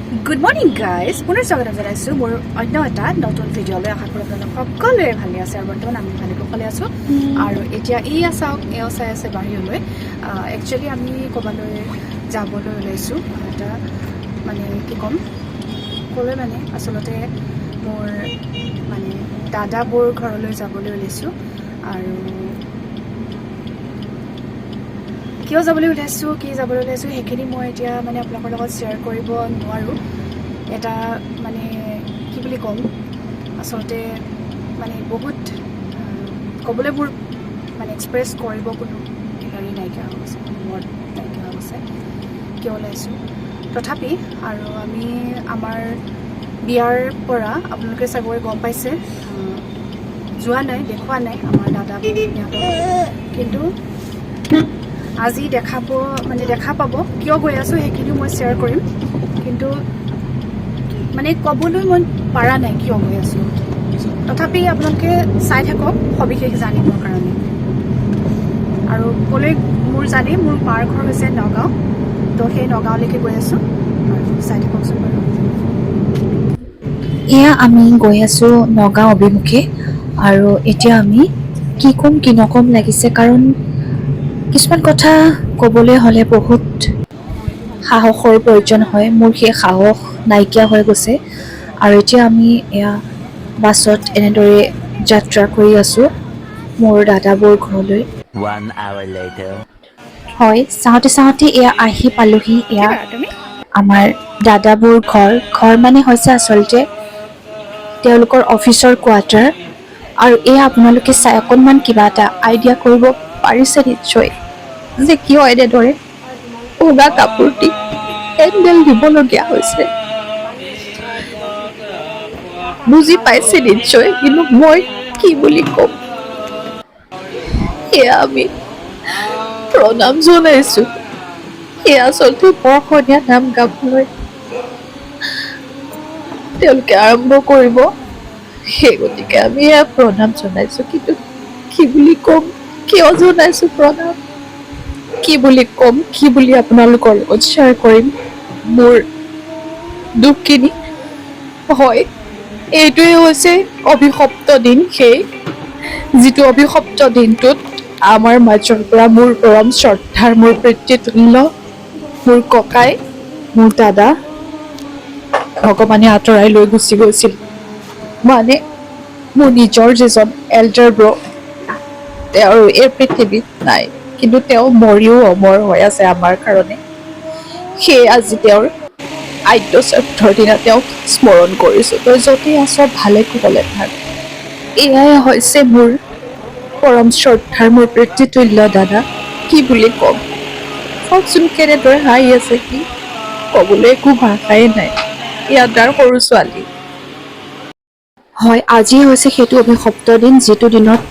Good morning guys, পুনৰ স্বাগতম জনাইছোঁ মোৰ অন্য এটা নতুন ভিডিঅ'লৈ। আশা কৰোঁ আপোনালোক সকলোৱে ভালে আছে আৰু বৰ্তমান আমি ভালে কুশলে আছোঁ। আৰু এতিয়া চাওক এওঁ চাই আছে বাহিৰলৈ। একচুৱেলি আমি ক'ৰবালৈ যাবলৈ ওলাইছোঁ। এটা মানে কি ক'ম ক'লৈ মানে আচলতে মোৰ মানে দাদাবোৰ ঘৰলৈ যাবলৈ ওলাইছোঁ। আৰু কিয় যাবলৈ ওলাইছোঁ কি যাবলৈ ওলাইছোঁ সেইখিনি মই এতিয়া মানে আপোনালোকৰ লগত শ্বেয়াৰ কৰিব নোৱাৰোঁ। এটা মানে কি বুলি ক'ম, আচলতে মানে বহুত ক'বলৈ মোৰ মানে এক্সপ্ৰেছ কৰিব কোনো হেৰি নাইকিয়া হৈ গৈছে, কোনো ৱৰ্ড নাইকিয়া হৈ গৈছে কিয় ওলাইছোঁ। তথাপি আৰু আমি আমাৰ বিয়াৰ পৰা আপোনালোকে চাগৈ গম পাইছে, যোৱা নাই দেখুওৱা নাই আমাৰ দাদাবোৰ সিহঁতক, কিন্তু আজি দেখা পাব কিয় গৈ আছোঁ সেইখিনিও মই শ্বেয়াৰ কৰিম। কিন্তু মানে ক'বলৈ মই পাৰা নাই কিয় গৈ আছোঁ। তথাপি আপোনালোকে চাই থাকক সবিশেষ জানিবৰ কাৰণে। আৰু ক'লৈ মোৰ মাৰ ঘৰ হৈছে নগাঁও, তো সেই নগাঁওলৈকে গৈ আছোঁ আৰু চাই থাককচোন বাৰু। এয়া আমি গৈ আছোঁ নগাঁও অভিমুখে। আৰু এতিয়া আমি কি ক'ম কি নক'ম লাগিছে, কাৰণ কিছুমান কথা ক'বলৈ হ'লে বহুত সাহসৰ প্ৰয়োজন হয়। মোৰ সেই সাহস নাইকিয়া হৈ গৈছে। আৰু এতিয়া আমি এয়া বাছত এনেদৰে যাত্ৰা কৰি আছোঁ মোৰ দাদাবোৰ ঘৰলৈ। 1 hour later. হয়, চাওঁতে এয়া আহি পালোহি। এয়া কিবা তুমি আমাৰ দাদাবোৰ ঘৰ মানে হৈছে আচলতে তেওঁলোকৰ অফিচৰ কোৱাৰ্টাৰ। আৰু এয়া আপোনালোকে চাই অকণমান কিবা এটা আইডিয়া কৰিব পাৰিছে নিশ্চয় যে কিয় এনেদৰে বগা কাপোৰ দি পেণ্ডেল দিবলগীয়া হৈছে। বুজি পাইছে নিশ্চয়, কিন্তু মই কি বুলি ক'ম। এয়া আমি প্ৰণাম জনাইছোঁ। এয়া আচলতে বৰষনীয়া নাম গাবলৈ তেওঁলোকে আৰম্ভ কৰিব, সেই গতিকে আমি এয়া প্ৰণাম জনাইছোঁ। কিন্তু কি বুলি ক'ম, কিয় জনাইছোঁ প্ৰণাম, কি বুলি ক'ম, কি বুলি আপোনালোকৰ লগত শ্বেয়াৰ কৰিম মোৰ দুখখিনি। হয়, এইটোৱে হৈছে অভিশপ্ত দিন, সেই যিটো অভিশপ্ত দিনটোত আমাৰ মাজৰ পৰা মোৰ পৰম শ্ৰদ্ধাৰ, মোৰ পিতৃতুল্য, মোৰ ককাই, মোৰ দাদা ভগৱানে আঁতৰাই লৈ গুচি গৈছিল। মানে মোৰ নিজৰ যিজন এল্ডাৰ ব্ৰ, তেওঁৰ এই পৃথিৱীত নাই, কিন্তু তেওঁ মৰিও অমৰ হৈ আছে আমাৰ কাৰণে। সেয়ে আজি তেওঁৰ আদ্য শ্ৰাদ্ধৰ দিনা তেওঁক স্মৰণ কৰিছোঁ। তই য'তেই আছ ভালে কুশলে থাক। এয়াই হৈছে মোৰ পৰম শ্ৰদ্ধাৰ, মোৰ পিতৃতুল্য দাদা। কি বুলি ক'ম, চাওকচোন কেনেদৰে হাঁহি আছে সি, ক'বলৈ একো ভাষাই নাই। ইয়াত তাৰ সৰু ছোৱালী। হয়, আজি হৈছে সেইটো অভিশপ্ত দিন যিটো দিনত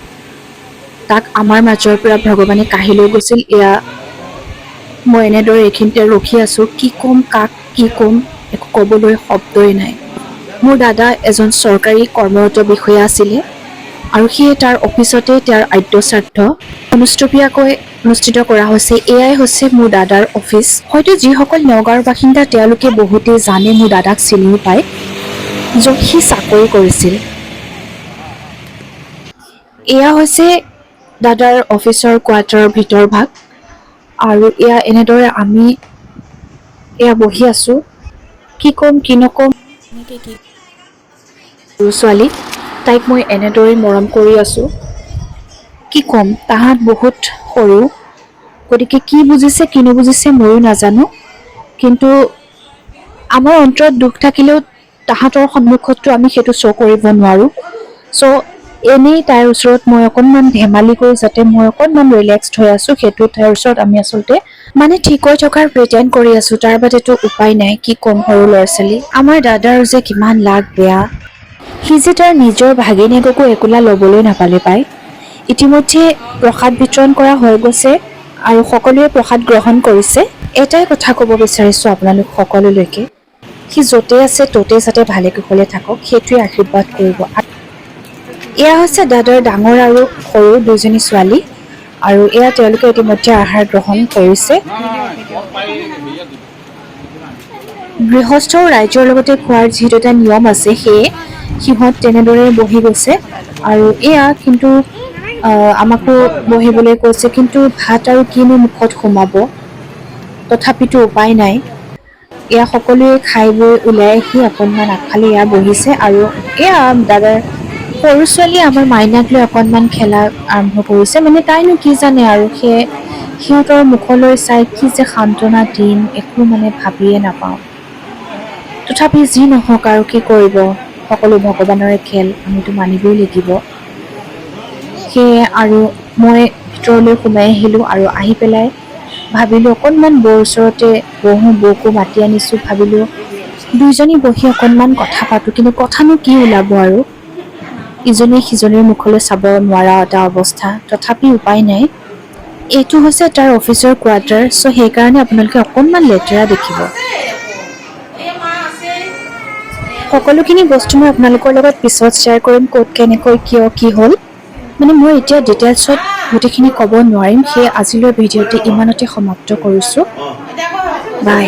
তাক আমাৰ মাজৰ পৰা ভগৱানে কাঢ়ি লৈ গৈছিল। এয়া মই এনেদৰে এইখিনিতে ৰখি আছোঁ, কি ক'ম, কাক কি ক'ম, একো ক'বলৈ শব্দই নাই। মোৰ দাদা এজন চৰকাৰী কৰ্মৰত বিষয়া আছিলে, আৰু সেয়ে তাৰ অফিচতে তেওঁৰ আদ্য শ্ৰাদ্ধ অনুষ্টুপীয়াকৈ অনুষ্ঠিত কৰা হৈছে। এয়াই হৈছে মোৰ দাদাৰ অফিচ। হয়তো যিসকল নগাঁৱৰ বাসিন্দা তেওঁলোকে বহুতেই জানে, মোৰ দাদাক চিনিও পায়, য'ত সি চাকৰি কৰিছিল। এয়া হৈছে দাদাৰ অফিচৰ কোৱাৰ্টাৰৰ ভিতৰ ভাগ। আৰু এয়া এনেদৰে আমি এয়া বহি আছোঁ, কি ক'ম কি নক'ম। সৰু ছোৱালী, তাইক মই এনেদৰেই মৰম কৰি আছোঁ। কি ক'ম, তাহাঁত বহুত সৰু, গতিকে কি বুজিছে কি নুবুজিছে ময়ো নাজানো। কিন্তু আমাৰ অন্তৰত দুখ থাকিলেও তাহাঁতৰ সন্মুখততো আমি সেইটো শ্ব' কৰিব নোৱাৰোঁ। চ' এনেই তাইৰ ওচৰত মই অকণমান ধেমালি কৰি, যাতে মই অকণমান ৰিলেক্সড হৈ আছোঁ, সেইটো তাইৰ ওচৰত আমি আচলতে মানে ঠিক হৈ থকাৰ প্ৰিটেণ্ড কৰি আছোঁ। তাৰ বাদেতো উপায় নাই, কি ক'ম, সৰু ল'ৰা ছোৱালী। আমাৰ দাদাৰ যে কিমান লাগ বেয়া, সি যে তাৰ নিজৰ ভাগিনীয়েককো একোলা ল'বলৈ নাপালে পায়। ইতিমধ্যে প্ৰসাদ বিতৰণ কৰা হৈ গৈছে আৰু সকলোৱে প্ৰসাদ গ্ৰহণ কৰিছে। এটাই কথা ক'ব বিচাৰিছোঁ আপোনালোক সকলোলৈকে, সি য'তে আছে ত'তে যাতে ভালে কুশলে থাকক, সেইটোৱে আশীৰ্বাদ কৰিব। এয়া হৈছে দাদাৰ ডাঙৰ আৰু সৰু দুজনী ছোৱালী, আৰু এয়া তেওঁলোকে ইতিমধ্যে আহাৰ গ্ৰহণ কৰিছে। গৃহস্থ ৰাইজৰ লগতে খোৱাৰ যিহেতু এটা নিয়ম আছে, সেয়ে সিহঁত তেনেদৰে বহি গৈছে। আৰু এয়া কিন্তু আমাকো বহিবলৈ কৈছে, কিন্তু ভাত আৰু কিনো মুখত সোমাব, তথাপিতো উপায় নাই। এয়া সকলোৱে খাই বৈ ওলাই আহি অকণমান আগফালে এয়া বহিছে। আৰু এয়া দাদাৰ সৰু ছোৱালীয়ে আমাৰ মাইনাক লৈ অকণমান খেলা আৰম্ভ কৰিছে। মানে তাইনো কি জানে আৰু, সেয়ে সিহঁতৰ মুখলৈ চাই কি যে সান্তনা দিম একো মানে ভাবিয়ে নাপাওঁ। তথাপি যি নহওক আৰু কি কৰিব, সকলো ভগৱানৰে খেল, আমিতো মানিবই লাগিব। সেয়ে আৰু মই ভিতৰলৈ সোমাই আহিলোঁ আৰু আহি পেলাই ভাবিলোঁ অকণমান বৌৰ ওচৰতে বহোঁ, বৌকো মাতি আনিছোঁ। ভাবিলোঁ দুইজনী বহি অকণমান কথা পাতোঁ, কিন্তু কথানো কি ওলাব আৰু, ইজনীয়ে সিজনীৰ মুখলৈ চাব নোৱাৰা এটা অৱস্থা। তথাপি উপায় নাই। এইটো হৈছে তাৰ অফিচৰ কোৱাৰ্টাৰ, চ' সেইকাৰণে আপোনালোকে অকণমান লেতেৰা দেখিব। সকলোখিনি বস্তু মই আপোনালোকৰ লগত পিছত শ্বেয়াৰ কৰিম, ক'ত কেনেকৈ কিয় কি হ'ল। মানে মই এতিয়া ডিটেইলছত গোটেইখিনি ক'ব নোৱাৰিম। সেয়ে আজিলৈ ভিডিঅ'টো ইমানতে সমাপ্ত কৰিছোঁ। বাই।